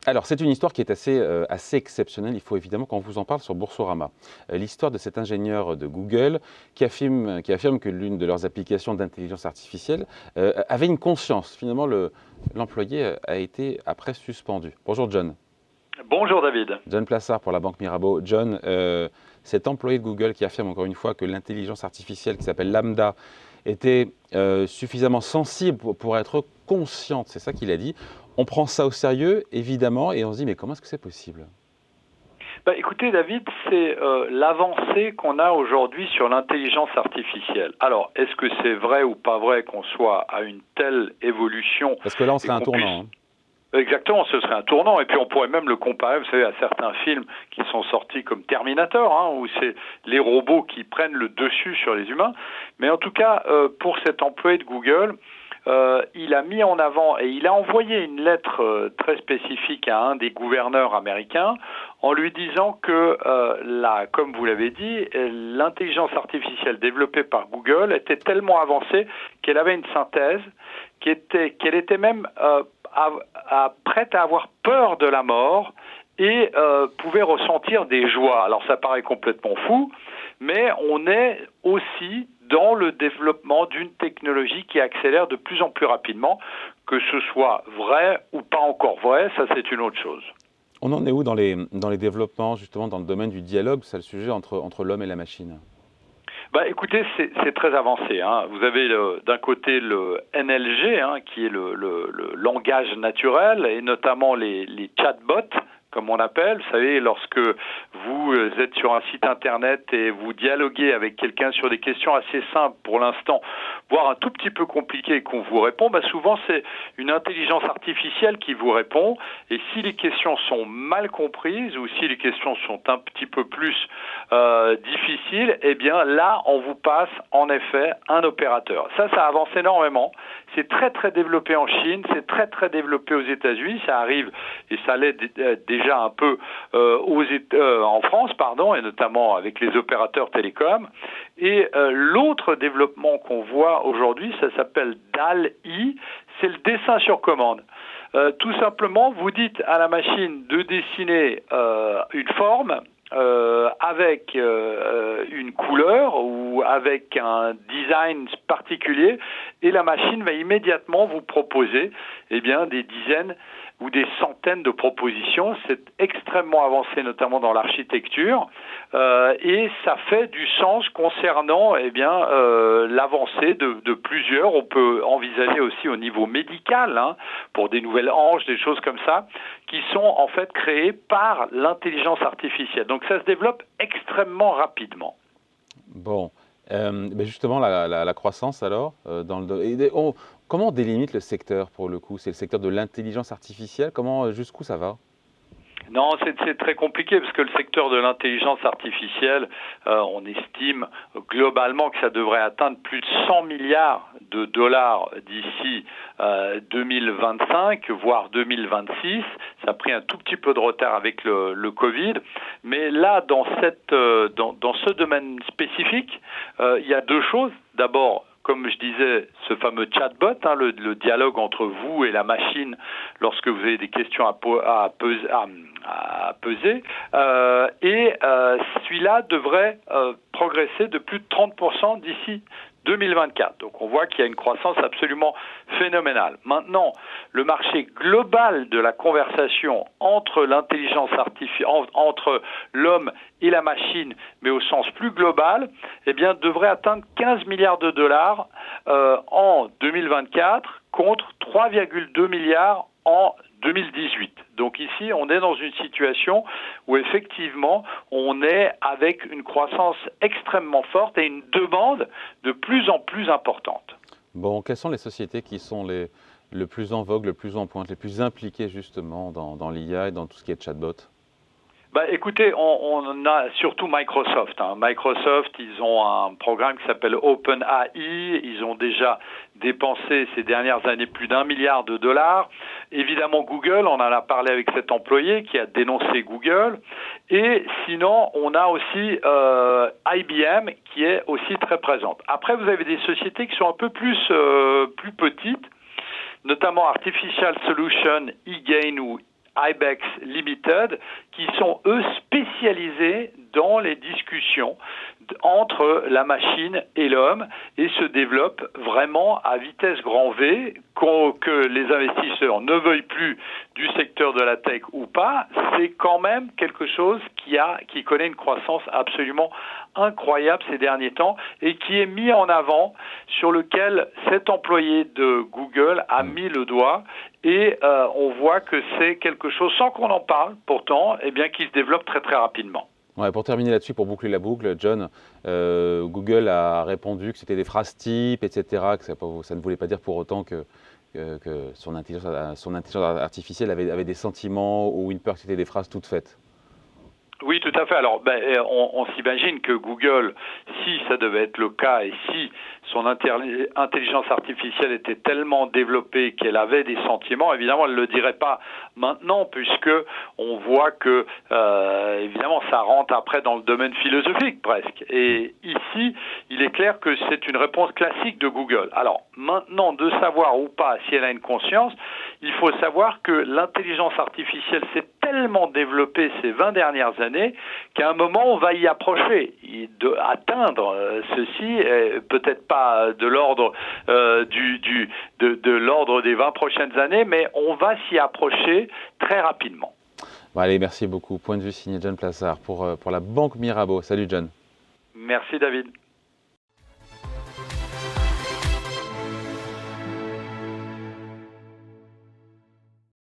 Alors, c'est une histoire qui est assez exceptionnelle. Il faut évidemment qu'on vous en parle sur Boursorama. L'histoire de cet ingénieur de Google qui affirme que l'une de leurs applications d'intelligence artificielle avait une conscience. Finalement, l'employé a été après suspendu. Bonjour John. Bonjour David. John Plassard pour la Banque Mirabeau. John, cet employé de Google qui affirme encore une fois que l'intelligence artificielle qui s'appelle Lambda était suffisamment sensible pour être consciente, c'est ça qu'il a dit. On prend ça au sérieux, évidemment, et on se dit, mais comment est-ce que c'est possible ? Écoutez David, c'est l'avancée qu'on a aujourd'hui sur l'intelligence artificielle. Alors, est-ce que c'est vrai ou pas vrai qu'on soit à une telle évolution ? Parce que là, on serait un tournant. Exactement, ce serait un tournant, et puis on pourrait même le comparer, vous savez, à certains films qui sont sortis comme Terminator, où c'est les robots qui prennent le dessus sur les humains. Mais en tout cas, pour cet employé de Google, il a mis en avant et il a envoyé une lettre très spécifique à un des gouverneurs américains en lui disant que, comme vous l'avez dit, l'intelligence artificielle développée par Google était tellement avancée qu'elle avait une synthèse, qu'elle était même prête à avoir peur de la mort et pouvait ressentir des joies. Alors ça paraît complètement fou, mais on est aussi dans le développement d'une technologie qui accélère de plus en plus rapidement, que ce soit vrai ou pas encore vrai, ça c'est une autre chose. On en est où dans les développements, justement, dans le domaine du dialogue, c'est le sujet entre l'homme et la machine ? Écoutez, c'est très avancé. Vous avez d'un côté le NLG, qui est le langage naturel, et notamment les chatbots, comme on appelle. Vous savez, lorsque vous êtes sur un site internet et vous dialoguez avec quelqu'un sur des questions assez simples pour l'instant, voire un tout petit peu compliquées et qu'on vous répond, souvent c'est une intelligence artificielle qui vous répond. Et si les questions sont mal comprises ou si les questions sont un petit peu plus difficiles, eh bien là, on vous passe en effet un opérateur. Ça avance énormément. C'est très très développé en Chine, c'est très très développé aux États-Unis. Ça arrive et ça l'est déjà un peu en France, et notamment avec les opérateurs télécoms. Et l'autre développement qu'on voit aujourd'hui, ça s'appelle DALL-E, c'est le dessin sur commande. Tout simplement, vous dites à la machine de dessiner une forme avec une couleur ou avec un design particulier, et la machine va immédiatement vous proposer des dizaines ou des centaines de propositions. C'est extrêmement avancé, notamment dans l'architecture, et ça fait du sens concernant l'avancée de plusieurs. On peut envisager aussi au niveau médical, pour des nouvelles hanches, des choses comme ça, qui sont en fait créées par l'intelligence artificielle. Donc ça se développe extrêmement rapidement. Bon, justement, la croissance alors, comment on délimite le secteur pour le coup ? C'est le secteur de l'intelligence artificielle, jusqu'où ça va ? Non, c'est très compliqué parce que le secteur de l'intelligence artificielle, on estime globalement que ça devrait atteindre plus de 100 milliards de dollars d'ici 2025, voire 2026. Ça a pris un tout petit peu de retard avec le Covid. Mais là, dans ce domaine spécifique, il y a deux choses. D'abord, comme je disais, ce fameux chatbot, le dialogue entre vous et la machine lorsque vous avez des questions à peser. Celui-là devrait progresser de plus de 30% d'ici 2024. Donc on voit qu'il y a une croissance absolument phénoménale. Maintenant, le marché global de la conversation entre l'intelligence artificielle, entre l'homme et la machine, mais au sens plus global, devrait atteindre 15 milliards de dollars en 2024 contre 3,2 milliards en 2018. Donc ici, on est dans une situation où effectivement, on est avec une croissance extrêmement forte et une demande de plus en plus importante. Bon, quelles sont les sociétés qui sont le plus en vogue, le plus en pointe, les plus impliquées justement dans l'IA et dans tout ce qui est chatbot ? Écoutez, on a surtout Microsoft. Microsoft, ils ont un programme qui s'appelle OpenAI. Ils ont déjà dépensé ces dernières années plus d'1 milliard de dollars. Évidemment, Google, on en a parlé avec cet employé qui a dénoncé Google. Et sinon, on a aussi IBM qui est aussi très présente. Après, vous avez des sociétés qui sont un peu plus petites, notamment Artificial Solutions, eGain ou Ibex Limited, qui sont eux spécialisés dans les discussions entre la machine et l'homme et se développent vraiment à vitesse grand V, que les investisseurs ne veuillent plus du secteur de la tech ou pas, c'est quand même quelque chose qui connaît une croissance absolument incroyable ces derniers temps et qui est mis en avant, sur lequel cet employé de Google a mis le doigt, et on voit que c'est quelque chose, sans qu'on en parle pourtant, eh bien, qui se développe très très rapidement. Ouais, pour terminer là-dessus, pour boucler la boucle, John, Google a répondu que c'était des phrases types, etc., que ça ne voulait pas dire pour autant que son intelligence artificielle avait des sentiments ou une peur que c'était des phrases toutes faites. Oui, tout à fait. Alors, on s'imagine que Google, si ça devait être le cas et si son intelligence artificielle était tellement développée qu'elle avait des sentiments, évidemment, elle ne le dirait pas maintenant, puisque on voit que, évidemment, ça rentre après dans le domaine philosophique presque. Et ici, il est clair que c'est une réponse classique de Google. Alors, maintenant, de savoir ou pas si elle a une conscience, il faut savoir que l'intelligence artificielle s'est tellement développée ces 20 dernières années qu'à un moment, on va y approcher. Atteindre ceci, peut-être pas de l'ordre de l'ordre des 20 prochaines années, mais on va s'y approcher très rapidement. Bon, allez, merci beaucoup. Point de vue signé John Plassard pour la Banque Mirabeau. Salut John. Merci David.